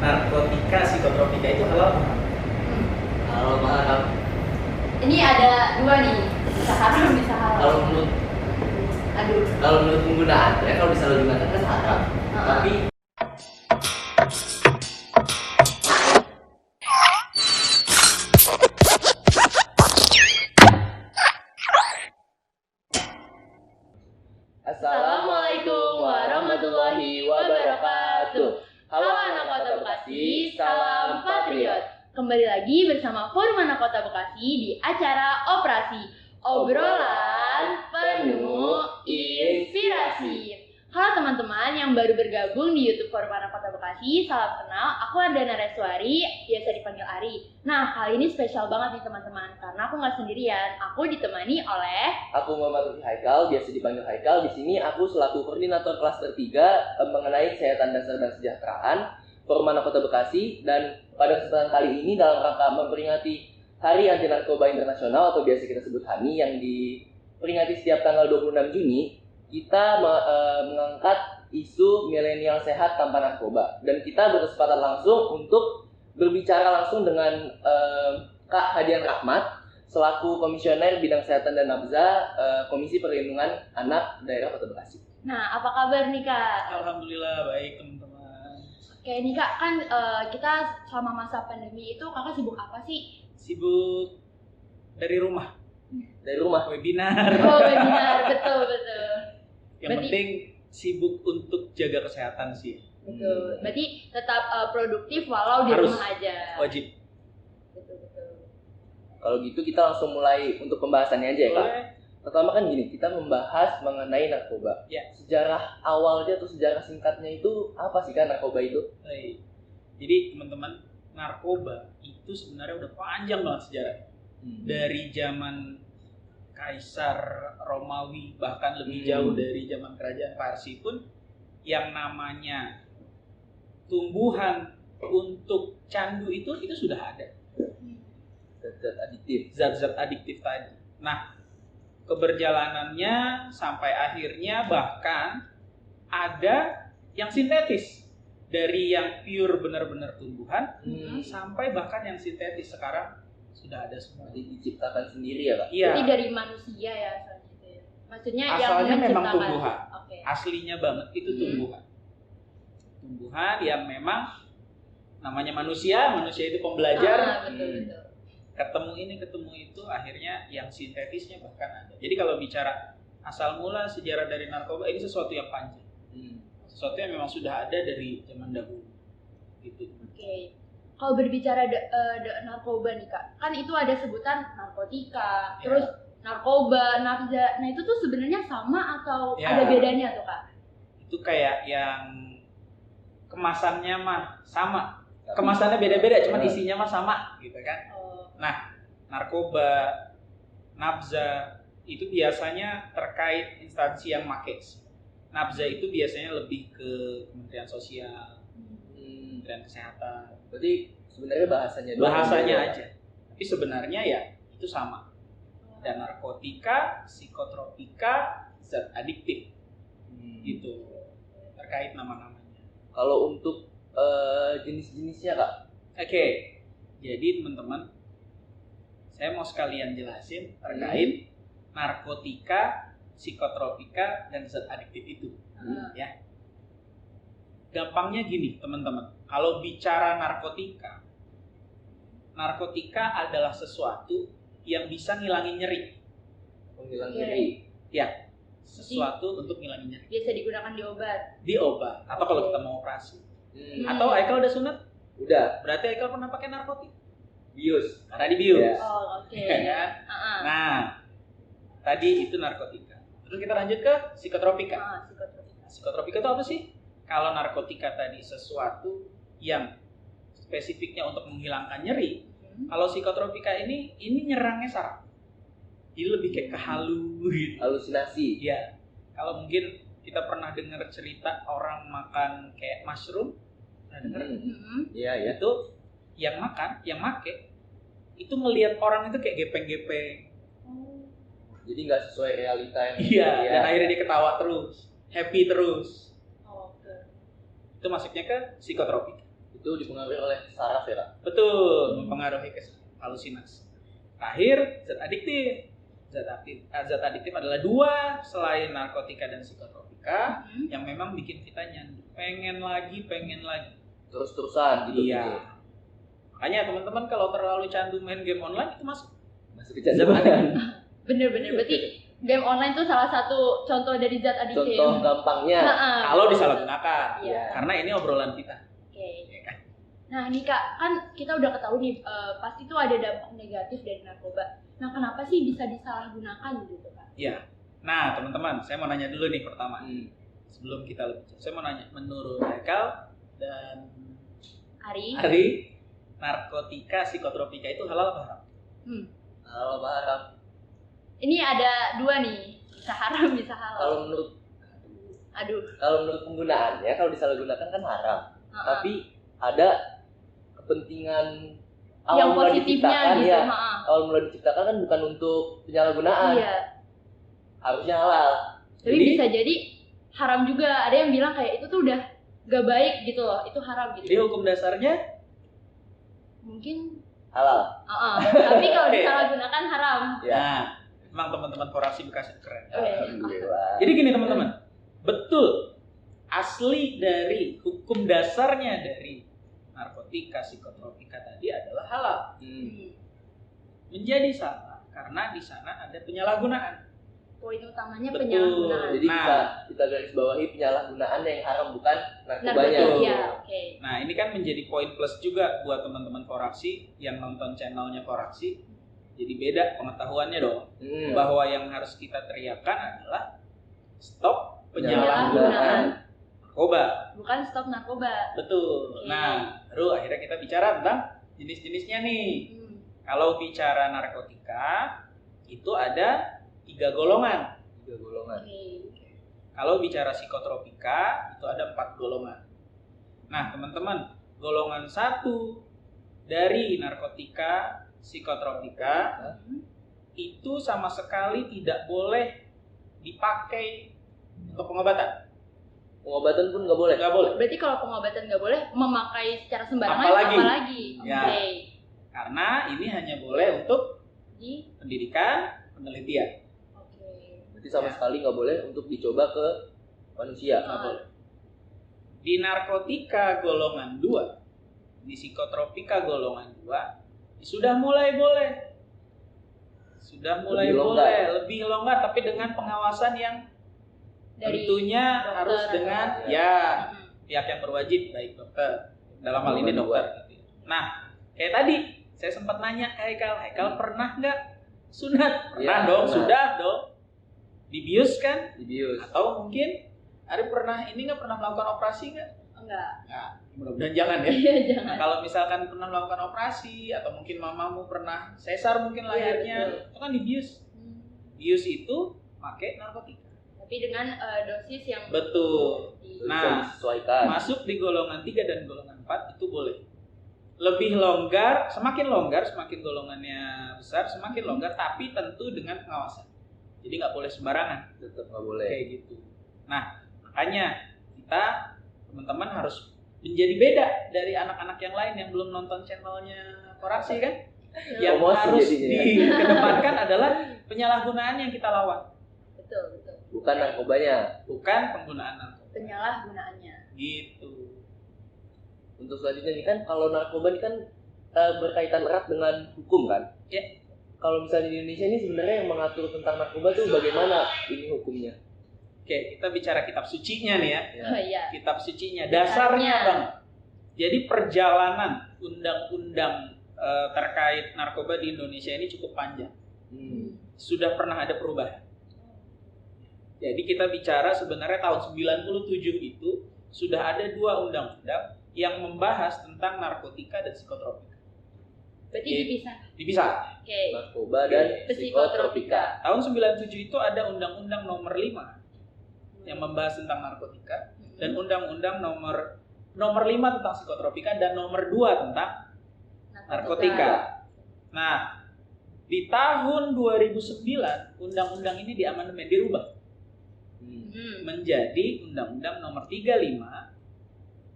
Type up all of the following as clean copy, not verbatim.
narkotika, psikotropika itu halal? Kalau mahal, Ini ada dua nih, bisa haram, bisa halal. kalau menurut Aduh. penggunaannya, kalau disalahgunakan kan haram. Tapi Assalamualaikum warahmatullahi wabarakatuh. Halo anak Kota Bekasi, salam patriot. Kembali lagi bersama Forum Anak Kota Bekasi di acara Operasi Obrolan Penuh Inspirasi. Halo teman-teman yang baru bergabung di YouTube Forum Anak Kota Bekasi, salam kenal. Aku Ardana Reswari, biasa dipanggil Ari. Nah, kali ini spesial banget nih teman-teman, karena aku nggak sendirian. Aku ditemani oleh Aku Muhammad Lutfi Haikal, biasa dipanggil Haikal. Di sini aku selaku koordinator klaster 3 mengenai kesehatan dasar dan kesejahteraan Forum Anak Kota Bekasi. Dan pada kesempatan kali ini dalam rangka memperingati Hari Anti Narkoba Internasional atau biasa kita sebut HANI yang diperingati setiap tanggal 26 Juni, kita mengangkat isu milenial sehat tanpa narkoba. Dan kita berkesempatan langsung untuk berbicara langsung dengan Kak Hadian Rahmat selaku Komisioner Bidang Kesehatan dan Nabza Komisi Perlindungan Anak Daerah Kota Bekasi. Nah, apa kabar nih Kak? Alhamdulillah baik teman-teman. Oke nih Kak, kan kita selama masa pandemi itu Kakak sibuk apa sih? Sibuk dari rumah, Dari rumah. webinar. Oh, webinar, betul. Yang Berarti- penting sibuk untuk jaga kesehatan sih, Betul. Berarti tetap produktif walau di Harus. rumah aja. wajib. Betul. Kalau gitu kita langsung mulai untuk pembahasannya aja ya Kak. Boleh. Pertama kan gini, kita membahas mengenai narkoba. Ya. Sejarah awalnya atau sejarah singkatnya itu apa sih Kak narkoba itu? Baik. Jadi teman-teman, narkoba itu sebenarnya udah panjang banget sejarahnya. Dari zaman Kaisar Romawi, bahkan lebih jauh dari zaman kerajaan Parsi pun, yang namanya tumbuhan untuk candu itu sudah ada, Zat-zat adiktif. zat-zat adiktif tadi. Nah, keberjalanannya sampai akhirnya bahkan ada yang sintetis, dari yang pure benar-benar tumbuhan sampai bahkan yang sintetis sekarang sudah ada semua. Jadi diciptakan sendiri ya Kak? Iya. Jadi dari manusia ya selanjutnya. Maksudnya yang Asalnya memang menciptakan. tumbuhan. Oke. Aslinya banget itu tumbuhan. Tumbuhan yang memang namanya manusia itu pembelajar. Betul. Ketemu ini, ketemu itu, akhirnya yang sintetisnya bahkan ada. Jadi kalau bicara asal mula sejarah dari narkoba, ini sesuatu yang panjang. Sesuatu yang memang sudah ada dari zaman dahulu. Gitu. Oke. Kalau berbicara narkoba nih Kak, kan itu ada sebutan narkotika, Ya. terus narkoba, nafza. Nah itu tuh sebenarnya sama atau Ya. ada bedanya tuh Kak? Itu kayak yang kemasannya mah sama. Kemasannya beda-beda, cuman isinya mah sama gitu kan. Nah, narkoba, nafza itu biasanya terkait instansi yang make. Nafza itu biasanya lebih ke Kementerian Sosial, Kementerian Kesehatan. Berarti sebenarnya bahasanya doang. Bahasanya aja. Tapi sebenarnya ya itu sama. Dan narkotika, psikotropika, zat adiktif gitu. Terkait nama-namanya. Kalau untuk jenis-jenisnya Kak? Oke. Jadi teman-teman, saya mau sekalian jelasin terkait narkotika, psikotropika, dan zat adiktif itu. Ya. Gampangnya gini, teman-teman. Kalau bicara narkotika adalah sesuatu yang bisa ngilangin nyeri. Penghilang Oke. nyeri. Ya, sesuatu untuk ngilangin nyeri. Biasa digunakan di obat. Di obat, atau kalau kita mau operasi. Hmm. Atau Aikal udah sunat, Udah, berarti Aikal pernah pakai narkotik. bius. Karena dibius. Ya. Oh, oke. Ya kan? Ah. Nah, tadi itu narkotika. Terus kita lanjut ke psikotropika. Psikotropika. Psikotropika itu apa sih? Kalau narkotika tadi sesuatu yang spesifiknya untuk menghilangkan nyeri. Kalau psikotropika ini nyerangnya saraf. Jadi lebih kayak ke halu gitu. Halusinasi. Iya. Kalau mungkin kita pernah dengar cerita orang makan kayak mushroom, pernah dengar? Iya ya. Itu yang makan, yang make, itu ngelihat orang itu kayak gepeng-gepeng. Jadi nggak sesuai realita yang. Iya. ya. Dan akhirnya dia ketawa terus, happy terus. Oke. Itu masuknya ke psikotropika. Itu dipengaruhi oleh saraf ya, Kak? Betul, mempengaruhi halusinasi. Terakhir, zat adiktif. Zat adiktif adalah 2 selain narkotika dan psikotropika yang memang bikin kita nyandu, pengen lagi. Terus-terusan gitu. Iya. Makanya teman-teman kalau terlalu candu main game online itu masuk kecanduan. Bener-bener, berarti game online tuh salah satu contoh dari zat adiktif. Contoh gampangnya. Kalau disalahgunakan. Iya. Karena ini obrolan kita. Oke. Nah nih Kak, kan kita udah ketahui nih pasti tuh ada dampak negatif dari narkoba. Nah kenapa sih bisa disalahgunakan gitu Kak? Iya. Nah teman-teman, saya mau nanya dulu nih pertama. Sebelum kita lebih jauh, saya mau nanya, menurut Haikal dan Ari, narkotika, psikotropika itu halal apa haram? Halal apa haram? Ini ada 2 nih, bisa haram bisa halal. Kalau menurut penggunaannya, kalau disalahgunakan kan haram. Tapi ada kepentingan yang positifnya gitu. Ya. Awal mula diciptakan kan bukan untuk penyalahgunaan. Iya. Harusnya halal. Tapi bisa jadi haram juga. Ada yang bilang kayak itu tuh udah gak baik gitu loh, itu haram gitu. Jadi hukum dasarnya mungkin halal. Tapi kalau disalahgunakan haram. Ya. Nah, emang teman-teman Foraksi Bekasi keren. Alhamdulillah. Jadi gini teman-teman, betul asli dari hukum dasarnya dari narkotika, psikotropika tadi adalah halal. Menjadi salah karena di sana ada penyalahgunaan. Poin utamanya penyalahgunaan. Jadi kita garis bawahi penyalahgunaan yang haram, bukan narkobanya. Iya, oke. Nah, ini kan menjadi poin plus juga buat teman-teman Foraksi yang nonton channelnya Foraksi. Jadi beda pengetahuannya dong. Bahwa yang harus kita teriakan adalah stop penyalahgunaan narkoba. Bukan stop narkoba. Betul. Nah, baru akhirnya kita bicara tentang jenis-jenisnya nih. Kalau bicara narkotika, itu ada 3 golongan. Kalau bicara psikotropika, itu ada 4 golongan. Nah, teman-teman, golongan 1 dari narkotika, psikotropika, itu sama sekali tidak boleh dipakai untuk pengobatan. Pengobatan pun nggak boleh? Nggak boleh. Berarti kalau pengobatan nggak boleh, memakai secara sembarangan apalagi? Ya. Karena ini hanya boleh untuk pendidikan, penelitian. Berarti sama sekali nggak boleh untuk dicoba ke manusia. Nggak boleh. Di narkotika golongan 2, di psikotropika golongan 2, sudah mulai boleh. Lebih longgar, tapi dengan pengawasan yang tentunya harus dengan pihak yang berwajib, baik dokter, dalam hal ini dokter. Nah, kayak tadi saya sempat nanya ke Haikal pernah nggak sunat? Pernah dong, sudah dong. Dibius kan? Dibius. Atau mungkin Ari nggak pernah melakukan operasi nggak? Enggak. Nah, mudah-mudahan jangan ya. Iya, jangan. Nah, kalau misalkan pernah melakukan operasi atau mungkin mamamu pernah sesar mungkin lahirnya, itu kan dibius. Bius itu pakai narkotika. Tapi dengan dosis yang betul. Nah, disesuaikan. Masuk di golongan 3 dan golongan 4 itu boleh. Lebih longgar, semakin golongannya besar, semakin longgar, tapi tentu dengan pengawasan. Jadi nggak boleh sembarangan. Tetap nggak boleh. Kayak gitu. Nah, makanya kita teman-teman harus menjadi beda dari anak-anak yang lain yang belum nonton channelnya Foraksi kan? Yang harus dikedepankan adalah penyalahgunaan yang kita lawan. Betul. Bukan narkobanya. Bukan penggunaan narkoba. Penyalahgunaannya. Gitu. Untuk selanjutnya ini kan kalau narkoba ini kan berkaitan erat dengan hukum kan? Ya. Kalau misalnya di Indonesia ini sebenarnya yang mengatur tentang narkoba tuh bagaimana ini hukumnya? Oke, kita bicara kitab sucinya nih ya. Iya. Kitab sucinya, dasarnya Bang. Jadi perjalanan undang-undang terkait narkoba di Indonesia ini cukup panjang. Sudah pernah ada perubahan. Jadi kita bicara sebenarnya tahun 97 itu sudah ada 2 undang-undang yang membahas tentang narkotika dan psikotropika. Berarti dipisah. Oke. Narkoba dan psikotropika. Tahun 97 itu ada undang-undang nomor 5 yang membahas tentang narkotika dan undang-undang nomor 5 tentang psikotropika dan nomor 2 tentang narkotika. Nah, di tahun 2009 undang-undang ini diamandemen, dirubah menjadi undang-undang nomor 35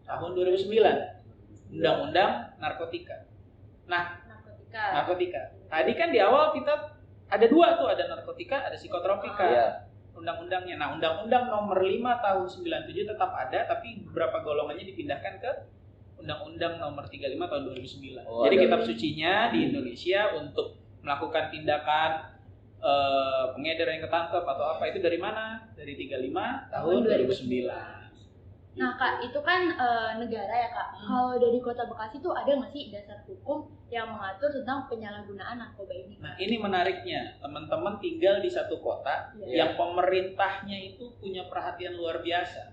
tahun 2009. undang-undang narkotika. Nah, narkotika. Tadi kan di awal kita ada 2 tuh, ada narkotika, ada psikotropika. Iya. Undang-undangnya. Nah, Undang-Undang Nomor 5 Tahun 97 tetap ada, tapi beberapa golongannya dipindahkan ke Undang-Undang Nomor 35 Tahun 2009. Jadi kitab sucinya di Indonesia untuk melakukan tindakan pengedar yang ketangkep atau apa itu dari mana? Dari 35 tahun 2009. Nah Kak, itu kan negara ya Kak. Kalau dari Kota Bekasi tuh ada nggak sih dasar hukum yang mengatur tentang penyalahgunaan narkoba ini? Nah ini menariknya, teman-teman tinggal di satu kota yang pemerintahnya itu punya perhatian luar biasa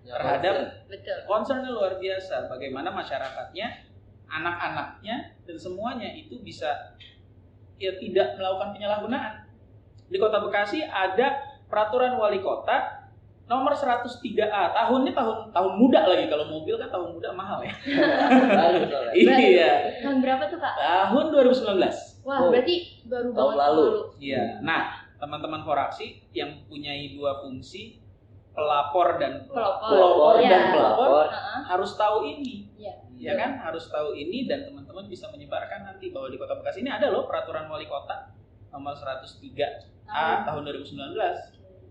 terhadap concernnya luar biasa. Bagaimana masyarakatnya, anak-anaknya dan semuanya itu bisa ya tidak melakukan penyalahgunaan. Di Kota Bekasi ada peraturan wali kota nomor 103A. Tahunnya tahun muda lagi, kalau mobil kan tahun muda mahal ya. Iya. Tahun berapa tuh Kak? Tahun 2019. Wah, berarti baru tahun lalu. Iya. Nah, teman-teman Foraksi yang mempunyai 2 fungsi, pelapor dan pelopor harus tahu ini. Ya kan? Harus tahu ini dan teman-teman bisa menyebarkan nanti bahwa di Kota Bekasi ini ada loh peraturan wali kota nomor 103A tahun 2019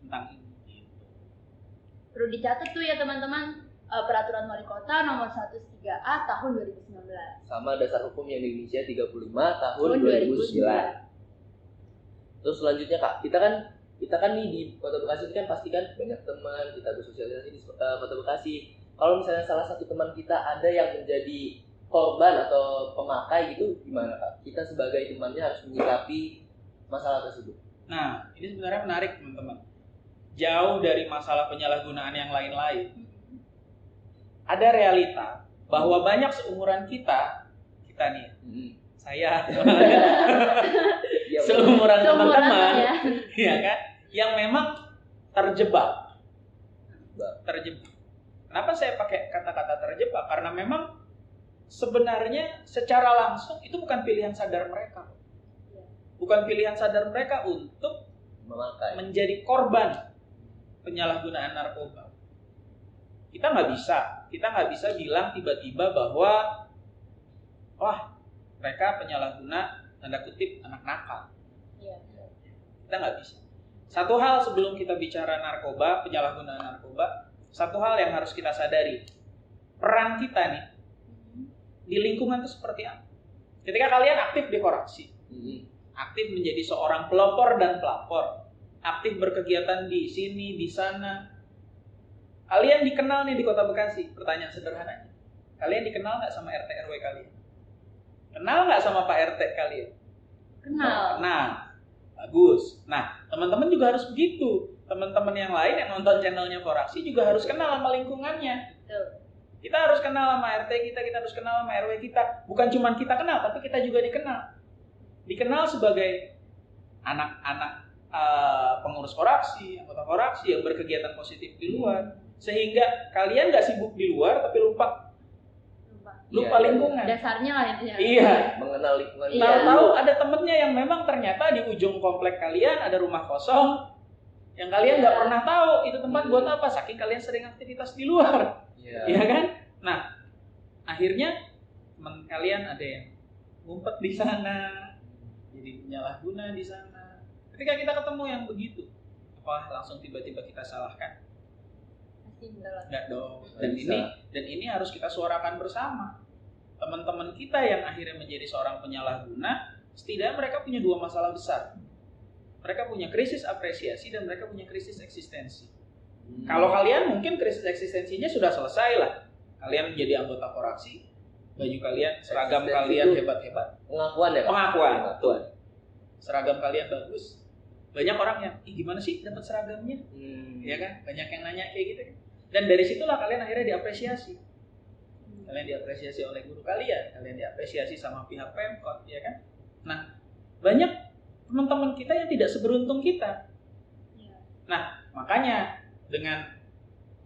tentang ini. Perlu dicatat tuh ya teman-teman, peraturan wali kota nomor 103A tahun 2019. Sama dasar hukum yang di Indonesia 35 tahun 2009. Terus selanjutnya Kak, kita kan nih di Kota Bekasi kan pasti kan banyak teman, kita bersosialisasi di Kota Bekasi. Kalau misalnya salah satu teman kita ada yang menjadi korban atau pemakai gitu, gimana Kak? Kita sebagai temannya harus menyikapi masalah tersebut. Nah, ini sebenarnya menarik teman-teman. Jauh dari masalah penyalahgunaan yang lain-lain. Ada realita bahwa banyak seumuran kita nih, saya, seumuran teman-teman, ya kan, yang memang terjebak. Kenapa saya pakai kata-kata terjebak? Karena memang sebenarnya secara langsung itu bukan pilihan sadar mereka. Bukan pilihan sadar mereka untuk menjadi korban penyalahgunaan narkoba. Kita nggak bisa bilang tiba-tiba bahwa wah mereka penyalahguna tanda kutip anak nakal. Kita nggak bisa. Satu hal sebelum kita bicara narkoba, penyalahgunaan narkoba, satu hal yang harus kita sadari, peran kita nih di lingkungan itu seperti apa. Ketika kalian aktif di Foraksi, aktif menjadi seorang pelopor dan pelapor, aktif berkegiatan di sini, di sana. Kalian dikenal nih di Kota Bekasi. Pertanyaan sederhananya, kalian dikenal nggak sama RT RW kalian? Kenal nggak sama Pak RT kalian? Kenal. Bagus. Nah, teman-teman juga harus begitu. Teman-teman yang lain yang nonton channelnya Foraksi juga harus kenal sama lingkungannya. Kita harus kenal sama RT kita harus kenal sama RW kita. Bukan cuma kita kenal, tapi kita juga dikenal. Dikenal sebagai anak-anak pengurus Foraksi, anggota Foraksi yang berkegiatan positif di luar, sehingga kalian nggak sibuk di luar tapi lupa lingkungan. Dasarnya lah intinya. Iya. Mengenal lingkungan. Tahu-tahu ada temennya yang memang ternyata di ujung komplek kalian ada rumah kosong yang kalian nggak pernah tahu itu tempat buat apa, saking kalian sering aktivitas di luar. Iya kan? Nah, akhirnya teman kalian ada yang ngumpet di sana, jadi penyalahguna di sana. Ketika kita ketemu yang begitu, apa langsung tiba-tiba kita salahkan? Enggak dong. Dan ini harus kita suarakan bersama. Teman-teman kita yang akhirnya menjadi seorang penyalahguna, setidaknya mereka punya 2 masalah besar. Mereka punya krisis apresiasi dan mereka punya krisis eksistensi. Kalau kalian mungkin krisis eksistensinya sudah selesai lah. Kalian menjadi anggota Foraksi, baju kalian, seragam kalian hebat-hebat. Pengakuan ya? Pengakuan. Seragam kalian bagus. Banyak orang yang, gimana sih dapat seragamnya? Ya kan? Banyak yang nanya kayak gitu. Dan dari situlah kalian akhirnya diapresiasi. Kalian diapresiasi oleh guru kalian diapresiasi sama pihak Pemkot, ya kan? Nah, banyak teman-teman kita yang tidak seberuntung kita. Nah, makanya dengan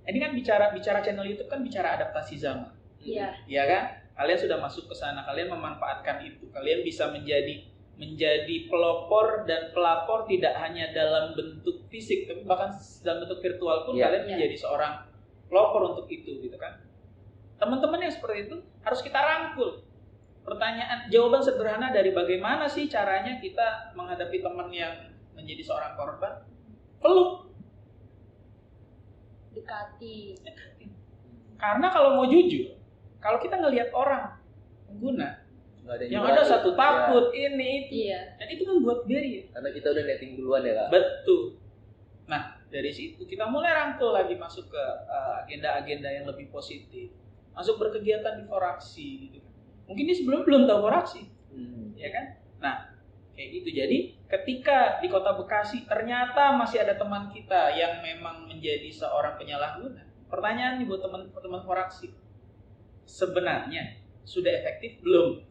ini kan bicara channel YouTube kan bicara adaptasi zaman. Iya kan? Kalian sudah masuk ke sana, kalian memanfaatkan itu. Kalian bisa menjadi pelopor dan pelapor tidak hanya dalam bentuk fisik, tapi bahkan dalam bentuk virtual pun kalian menjadi seorang pelopor untuk itu, gitu kan? Teman-teman yang seperti itu harus kita rangkul. Jawaban sederhana dari bagaimana sih caranya kita menghadapi teman yang menjadi seorang korban? Peluk. Dekati. Karena kalau mau jujur, kalau kita ngelihat orang pengguna yang ada satu takut ini itu, dan itu kan buat barrier. Karena kita udah netting duluan ya Kak. Betul. Nah dari situ kita mulai rangkul lagi masuk ke agenda-agenda yang lebih positif, masuk berkegiatan di foraksi gitu. Mungkin dia sebelum belum tahu foraksi, ya kan? Nah kayak gitu. Jadi ketika di Kota Bekasi ternyata masih ada teman kita yang memang menjadi seorang penyalahguna. Pertanyaan nih buat teman-teman foraksi, sebenarnya sudah efektif belum?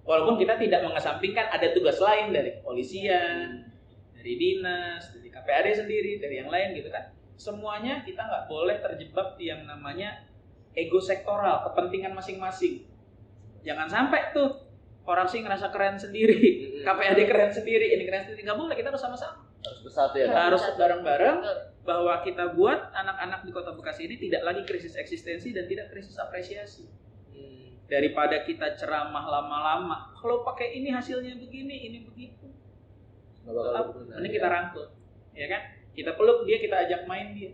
Walaupun kita tidak mengesampingkan ada tugas lain dari kepolisian, dari dinas, dari KPAD sendiri, dari yang lain gitu kan. Semuanya kita nggak boleh terjebak di yang namanya ego sektoral, kepentingan masing-masing. Jangan sampai tuh foraksi ngerasa keren sendiri, KPAD keren sendiri, ini keren sendiri. Nggak boleh, kita harus sama-sama. Harus bersatu ya Kak. Harus bareng-bareng. Bahwa kita buat anak-anak di Kota Bekasi ini tidak lagi krisis eksistensi dan tidak krisis apresiasi. Daripada kita ceramah lama-lama, kalau pakai ini hasilnya begini, ini begitu. Ini kita rangkul, ya kan? Kita peluk dia, kita ajak main dia.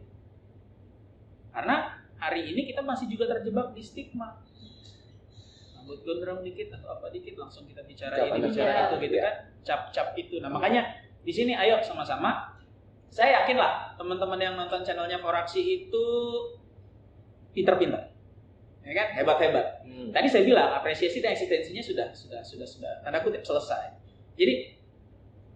Karena hari ini kita masih juga terjebak di stigma. Rambut gondrong dikit atau apa dikit langsung kita bicara ini, bicara itu gitu kan? Cap-cap itu. Nah makanya di sini ayo sama-sama. Saya yakin lah teman-teman yang nonton channelnya Foraksi itu pintar-pintar, ya kan, hebat-hebat. Tadi saya bilang apresiasi dan eksistensinya sudah tanda kutip selesai. Jadi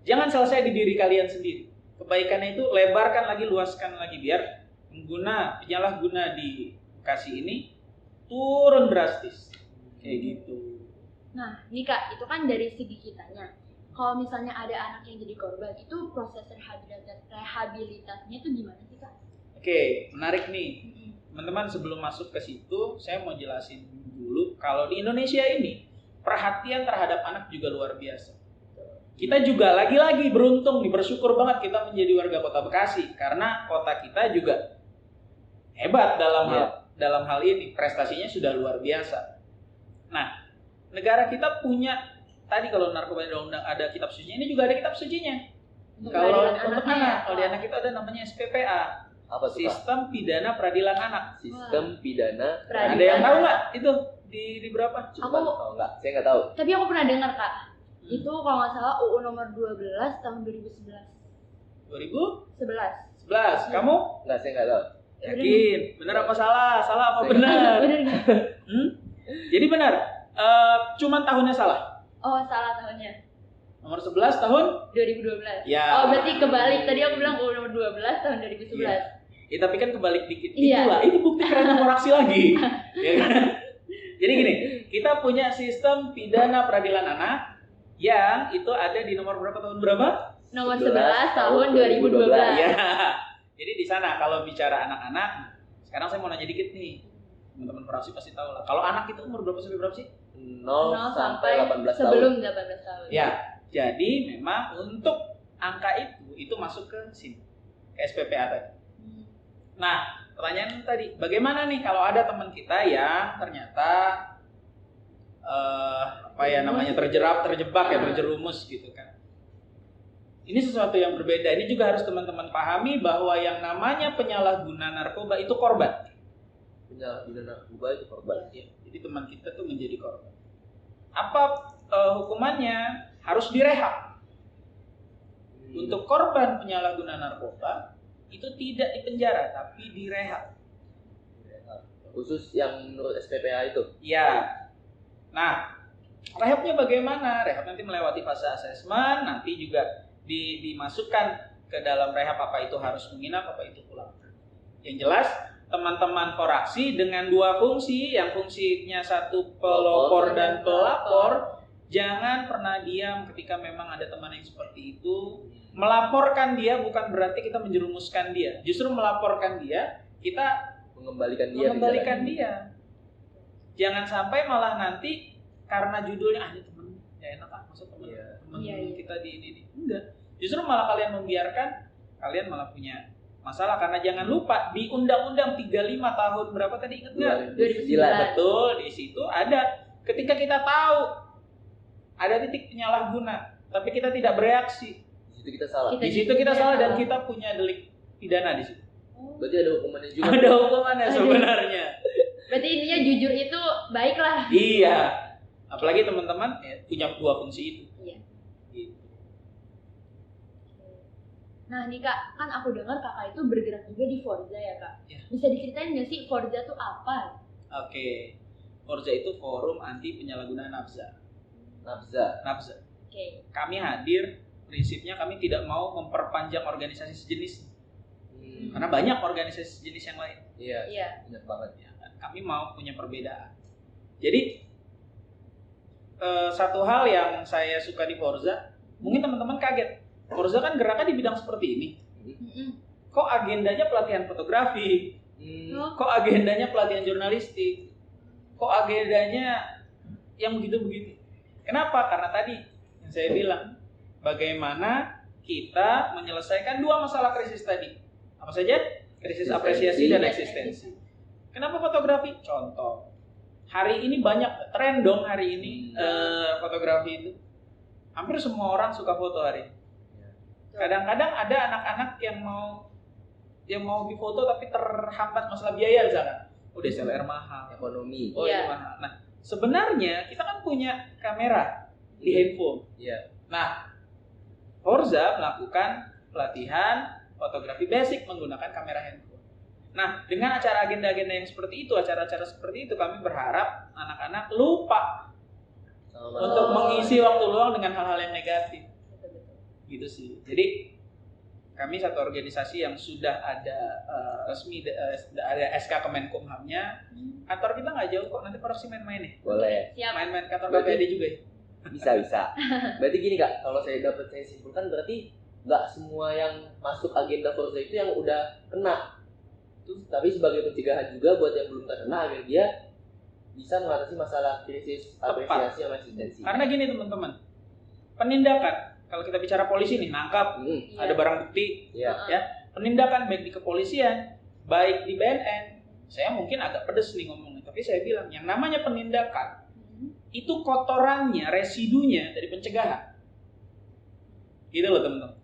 jangan selesai di diri kalian sendiri. Kebaikannya itu lebarkan lagi, luaskan lagi biar penyalahguna di Bekasi ini turun drastis, kayak gitu. Nah, ini Kak, itu kan dari segi kitanya. Kalau misalnya ada anak yang jadi korban, itu proses rehabilitasinya itu gimana sih Kak? Oke, menarik nih. Teman-teman sebelum masuk ke situ, saya mau jelasin dulu kalau di Indonesia ini perhatian terhadap anak juga luar biasa. Kita juga lagi-lagi beruntung nih, bersyukur banget kita menjadi warga Kota Bekasi karena kota kita juga hebat dalam hal ini, prestasinya sudah luar biasa. Nah, negara kita punya tadi kalau narkoba ada kitab sucinya, ini juga ada kitab sucinya. Kalau untuk anak, kalau di anak itu ada namanya SPPA. Apa tuh, Sistem Pidana Peradilan Anak. Sistem Pidana Peradilan. Ada yang tahu nggak itu di berapa? Enggak, saya nggak tahu. Tapi aku pernah dengar Kak. Itu kalau nggak salah UU nomor 12 tahun 2011. 2011. Kamu? Nggak, saya nggak tahu. Yakin? Benar apa salah? Salah apa benar? Jadi benar. Cuman tahunnya salah. Oh, salah tahunnya. Nomor 11 tahun 2012. Ya. Oh, berarti kebalik. Tadi aku bilang nomor 12 tahun 2011. Ya, tapi kan kebalik dikit. Iya. Itulah, itu bukti kerennya Foraksi lagi. Ya kan? Jadi gini, kita punya sistem pidana peradilan anak yang itu ada di nomor berapa tahun berapa? Nomor 11 tahun 2012. Ya. Jadi di sana kalau bicara anak-anak, sekarang saya mau nanya dikit nih. Teman-teman Foraksi pasti tahu lah. Kalau anak itu umur berapa sampai berapa sih? 0 sampai 18 tahun. Sebelum 18 tahun. Ya. Jadi memang untuk angka itu masuk ke sini, ke SPPA tadi. Nah, pertanyaan tadi, bagaimana nih kalau ada teman kita yang ternyata terjebak ya, terjerumus gitu kan. Ini sesuatu yang berbeda. Ini juga harus teman-teman pahami bahwa yang namanya penyalahguna narkoba itu korban. Penyalahguna narkoba itu korban. Ya, jadi teman kita tuh menjadi korban. Apa hukumannya? Harus direhab. Untuk korban penyalahguna narkoba itu tidak dipenjara tapi direhab. Khusus yang menurut SPPA itu? Ya. Nah, rehabnya bagaimana? Rehab nanti melewati fase asesmen, nanti juga dimasukkan ke dalam rehab apa itu harus menginap, apa itu pulang. Yang jelas teman-teman Foraksi dengan dua fungsi, yang fungsinya satu pelopor dan pelapor. Jangan pernah diam ketika memang ada teman yang seperti itu. Melaporkan dia bukan berarti kita menjerumuskan dia. Justru melaporkan dia, kita mengembalikan dia. Jangan sampai malah nanti karena judulnya ini teman ya enak masa teman kita di ini. Enggak. Justru malah kalian membiarkan, kalian malah punya masalah. Karena jangan lupa di Undang-Undang 35 tahun berapa tadi, ingat nggak? 2009. Betul, di situ ada ketika kita tahu ada titik penyalahguna tapi kita tidak bereaksi, Di situ kita salah. di situ kita salah dan kita punya delik pidana di situ. Berarti ada hukumannya juga. Ada hukumannya sebenarnya. Berarti intinya jujur itu baik lah. Iya. Apalagi teman-teman punya dua fungsi itu. Iya. Gitu. Nah nih Kak, kan aku dengar Kakak itu bergerak juga di Forza ya Kak. Iya. Bisa diceritain nggak sih Forza itu apa? Oke. Forza itu Forum Anti Penyalahgunaan Nafza. Nafza. Oke. Kami hadir, prinsipnya kami tidak mau memperpanjang organisasi sejenis. Karena banyak organisasi sejenis yang lain. Iya. Banyak banget. Ya, kami mau punya perbedaan. Jadi satu hal yang saya suka di Forza, mungkin teman-teman kaget. Forza kan gerakan di bidang seperti ini. Kok agendanya pelatihan fotografi? Kok agendanya pelatihan jurnalistik? Kok agendanya yang begitu-begitu? Kenapa? Karena tadi yang saya bilang, bagaimana kita menyelesaikan dua masalah krisis tadi. Apa saja? Krisis apresiasi dan eksistensi. Kenapa fotografi? Contoh. Hari ini banyak tren dong hari ini fotografi itu. Hampir semua orang suka foto hari ini. Kadang-kadang ada anak-anak yang mau difoto tapi terhambat masalah biaya misalkan. DSLR mahal, Ekonomi. ini mahal. Nah, sebenarnya kita kan punya kamera di handphone. Iya. Nah, Forza melakukan pelatihan fotografi basic menggunakan kamera handphone. Nah, dengan acara agenda-agenda yang seperti itu, acara-acara seperti itu, kami berharap anak-anak lupa untuk mengisi waktu luang dengan hal-hal yang negatif. Gitu sih. Jadi kami satu organisasi yang sudah ada resmi, ada SK Kemenkumhamnya. Kantor kita nggak jauh kok, nanti Paroksi main-main nih. Boleh. Siap. Main-main kantor KPAD juga ya. Bisa. Berarti gini Kak, kalau saya simpulkan berarti nggak semua yang masuk agenda Forza itu yang udah kena. Tapi sebagai pencegahan juga buat yang belum terkena agar dia bisa mengatasi masalah krisis apresiasi sama eksistensi. Karena gini teman-teman, penindakan kalau kita bicara polisi nih, nangkap, ada barang bukti, ya penindakan baik di kepolisian, baik di BNN, saya mungkin agak pedes nih ngomongnya, tapi saya bilang yang namanya penindakan itu kotorannya, residunya dari pencegahan, gitu loh teman-teman.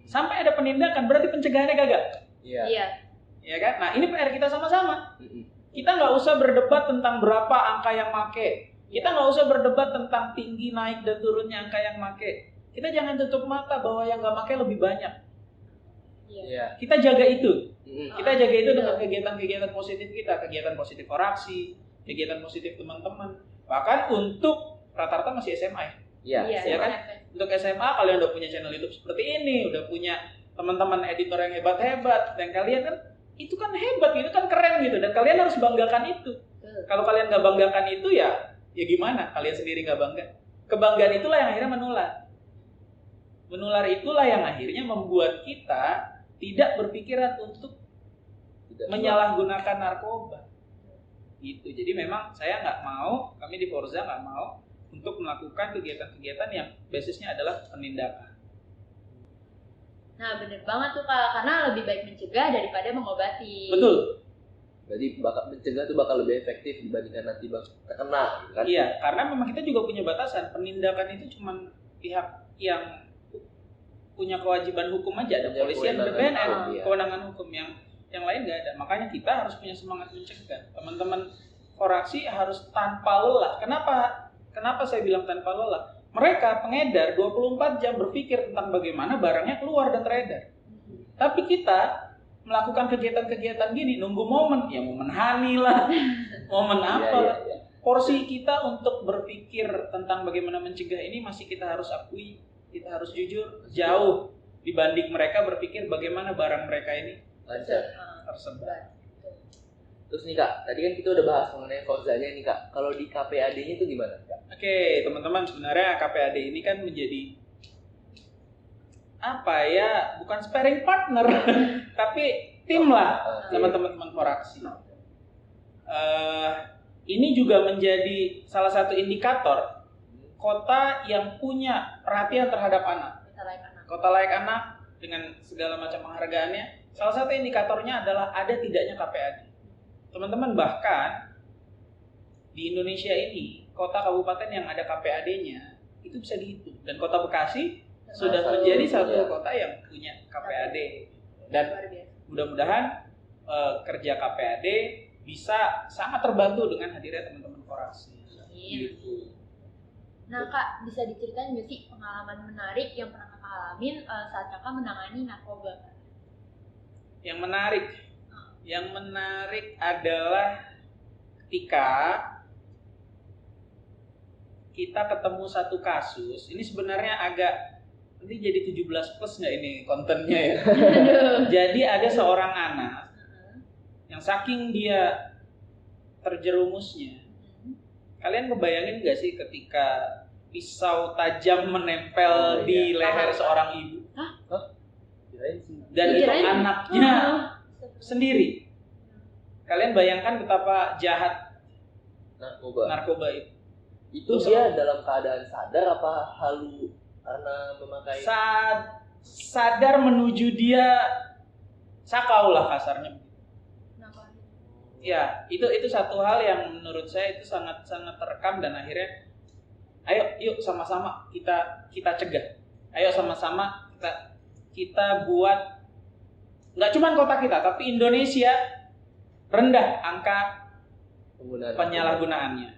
Sampai ada penindakan berarti pencegahannya gagal. Iya. Ya kan? Nah ini PR kita sama-sama. Kita nggak usah berdebat tentang berapa angka yang make. Kita nggak usah berdebat tentang tinggi naik dan turunnya angka yang make. Kita jangan tutup mata bahwa yang nggak make lebih banyak. Iya. Kita jaga itu. Kita jaga itu dengan kegiatan-kegiatan positif kita, kegiatan positif oraksi, kegiatan positif teman-teman. Bahkan untuk rata-rata masih SMA ya. Iya kan? Untuk SMA kalian udah punya channel YouTube seperti ini, udah punya teman-teman editor yang hebat-hebat, dan kalian kan itu kan hebat, itu kan keren gitu, dan kalian harus banggakan itu. Kalau kalian nggak banggakan itu ya gimana? Kalian sendiri nggak bangga. Kebanggaan itulah yang akhirnya menular. Menular itulah yang akhirnya membuat kita tidak berpikiran untuk menyalahgunakan narkoba. Gitu. Jadi memang saya nggak mau, kami di Forza nggak mau untuk melakukan kegiatan-kegiatan yang basisnya adalah penindakan. Nah bener banget tuh Kak, karena lebih baik mencegah daripada mengobati. Betul. Berarti mencegah itu bakal lebih efektif dibandingkan nanti terkena, kan? Iya, karena memang kita juga punya batasan. Penindakan itu cuma pihak yang punya kewajiban hukum aja, ada polisian, ada BNN, kewenangan hukum, yang lain nggak ada. Makanya kita harus punya semangat mencegah. Teman-teman koraksi harus tanpa lelah. Kenapa saya bilang tanpa lelah? Mereka pengedar 24 jam berpikir tentang bagaimana barangnya keluar dan teredar. Tapi kita melakukan kegiatan-kegiatan gini, nunggu momen, ya momen hani lah, momen apa lah. Porsi kita untuk berpikir tentang bagaimana mencegah ini masih kita harus akui, kita harus jujur, jauh dibanding mereka berpikir bagaimana barang mereka ini tersebar. Terus nih Kak, tadi kan kita udah bahas mengenai Forzanya nih Kak. Kalau di KPAD-nya itu gimana Kak? Oke, teman-teman, sebenarnya KPAD ini kan menjadi bukan sparring partner, tapi tim lah sama teman-teman Foraksi. Ini juga menjadi salah satu indikator kota yang punya perhatian terhadap anak. Kota layak anak dengan segala macam penghargaannya. Salah satu indikatornya adalah ada tidaknya KPAD. Teman-teman, bahkan di Indonesia ini, kota kabupaten yang ada KPAD-nya itu bisa dihitung. Dan kota Bekasi sudah menjadi satu kota yang punya KPAD. Dan mudah-mudahan kerja KPAD bisa sangat terbantu dengan hadirnya teman-teman Korasi. Gitu. Nah Kak, bisa diceritain nggak sih pengalaman menarik yang pernah Kakak alamin saat Kakak menangani narkoba? Yang menarik adalah ketika kita ketemu satu kasus. Ini sebenarnya agak nanti jadi 17 plus nggak ini kontennya ya. Jadi ada seorang anak yang saking dia terjerumusnya. Kalian kebayangin nggak sih ketika pisau tajam menempel di leher seorang ibu? Dan itu anaknya sendiri. Kalian bayangkan betapa jahat narkoba itu. Itu dia dalam keadaan sadar apa halu karena memakai? Sadar menuju dia sakau lah kasarnya. Ya, itu satu hal yang menurut saya itu sangat terekam dan akhirnya ayo yuk sama-sama kita cegah. Ayo sama-sama kita buat nggak cuma kota kita tapi Indonesia rendah angka penyalahgunaannya.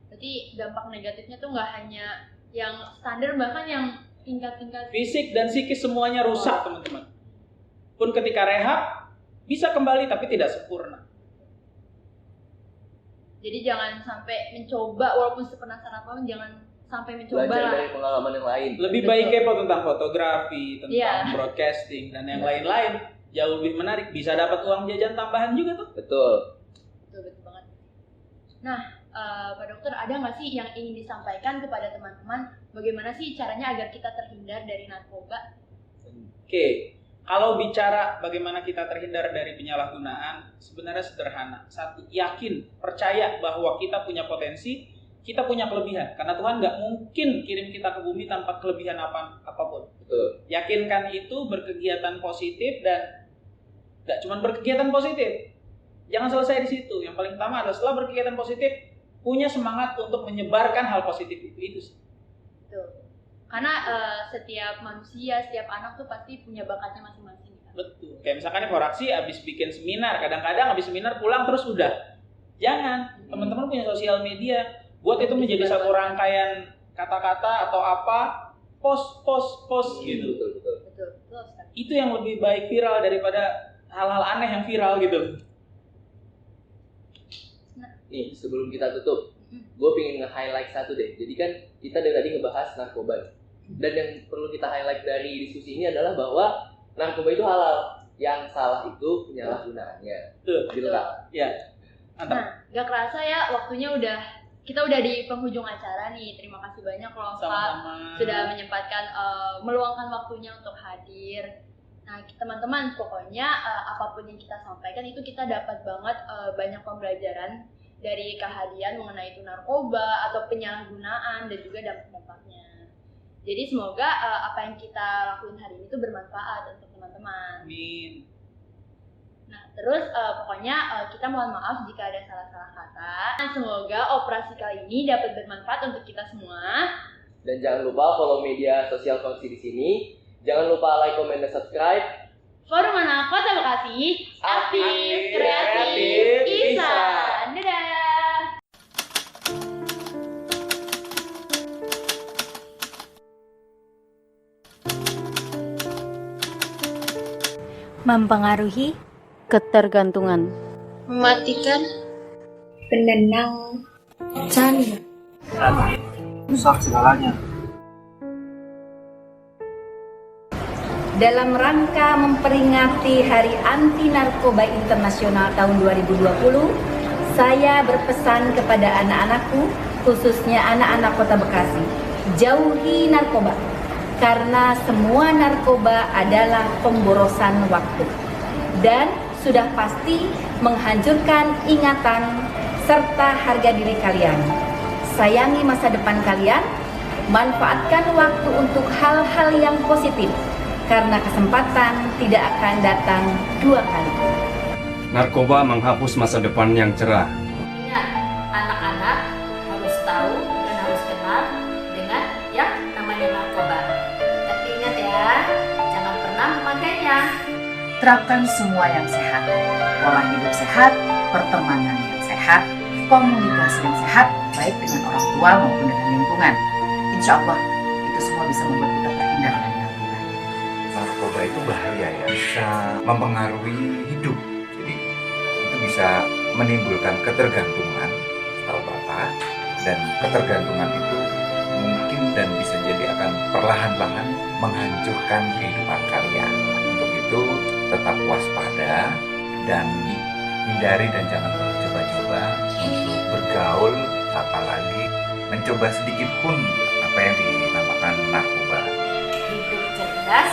Berarti dampak negatifnya tuh nggak hanya yang standar, bahkan yang tingkat-tingkat fisik dan psikis semuanya rusak, teman-teman. Pun ketika rehab bisa kembali tapi tidak sempurna. Jadi jangan sampai mencoba, walaupun sepenasaran apapun jangan sampai mencoba. Belajar dari pengalaman yang lain. Lebih baik kepo tentang fotografi, tentang broadcasting dan yang lain-lain. Jauh lebih menarik, bisa dapat uang jajan tambahan juga tuh. Betul banget. Nah, Pak Dokter, ada nggak sih yang ingin disampaikan kepada teman-teman? Bagaimana sih caranya agar kita terhindar dari narkoba? Oke. Kalau bicara bagaimana kita terhindar dari penyalahgunaan, sebenarnya sederhana. Satu, yakin, percaya bahwa kita punya potensi, kita punya kelebihan. Karena Tuhan nggak mungkin kirim kita ke bumi tanpa kelebihan apapun. Betul. Yakinkan itu, berkegiatan positif, dan nggak cuma berkegiatan positif. Jangan selesai di situ. Yang paling utama adalah setelah berkegiatan positif, punya semangat untuk menyebarkan hal positif itu sih. Betul. Karena setiap manusia, setiap anak tuh pasti punya bakatnya masing-masing. Betul. Kayak misalkan Foraksi habis bikin seminar, kadang-kadang habis seminar pulang terus udah. Jangan. Teman-teman punya sosial media, buat itu menjadi satu rangkaian kata-kata atau apa, post gitu. Betul. Itu yang lebih baik viral daripada hal-hal aneh yang viral gitu. Nih, sebelum kita tutup, gue pengen nge-highlight satu deh. Jadi kan kita dari tadi ngebahas narkoba. Dan yang perlu kita highlight dari diskusi ini adalah bahwa narkoba itu halal. Yang salah itu penyalahgunaannya. Gitu Kak? Ya. Nah, gak kerasa ya waktunya kita udah di penghujung acara nih. Terima kasih banyak loh Pak sudah menyempatkan meluangkan waktunya untuk hadir. Nah teman-teman, pokoknya apapun yang kita sampaikan itu kita dapat banget banyak pembelajaran dari kehadiran mengenai itu narkoba atau penyalahgunaan dan juga dampak-dampaknya. Jadi semoga apa yang kita lakuin hari ini itu bermanfaat untuk teman-teman. Amin. Nah terus pokoknya kita mohon maaf jika ada salah-salah kata. Semoga operasi kali ini dapat bermanfaat untuk kita semua. Dan jangan lupa follow media sosial Korsi di sini. Jangan lupa like, comment, dan subscribe. Forum Anak Kota Bekasi, aktif, kreatif, Ihsan. Dadah. Mempengaruhi ketergantungan, mematikan penenang canda, rusak segalanya. dalam rangka memperingati Hari Anti Narkoba Internasional tahun 2020, saya berpesan kepada anak-anakku, khususnya anak-anak Kota Bekasi, jauhi narkoba. Karena semua narkoba adalah pemborosan waktu dan sudah pasti menghancurkan ingatan serta harga diri kalian. Sayangi masa depan kalian, manfaatkan waktu untuk hal-hal yang positif, karena kesempatan tidak akan datang dua kali. Narkoba menghapus masa depan yang cerah. Ingat, anak-anak harus tahu dan harus kenal dengan yang namanya narkoba. Tapi ingat ya, jangan pernah memakainya. Terapkan semua yang sehat, pola hidup sehat, pertemanan yang sehat, komunikasi yang sehat, baik dengan orang tua maupun dengan lingkungan. Insya Allah, itu semua bisa membuat kita terhindar dari narkoba. Narkoba itu bahaya ya, bisa mempengaruhi hidup. Jadi itu bisa menimbulkan ketergantungan, tahu Bapak, dan ketergantungan itu mungkin dan bisa jadi akan perlahan-lahan menghancurkan kehidupan kalian. Untuk itu tetap waspada dan hindari dan jangan coba-coba untuk bergaul, apalagi mencoba sedikit pun apa yang dinamakan narkoba. Hidup cerdas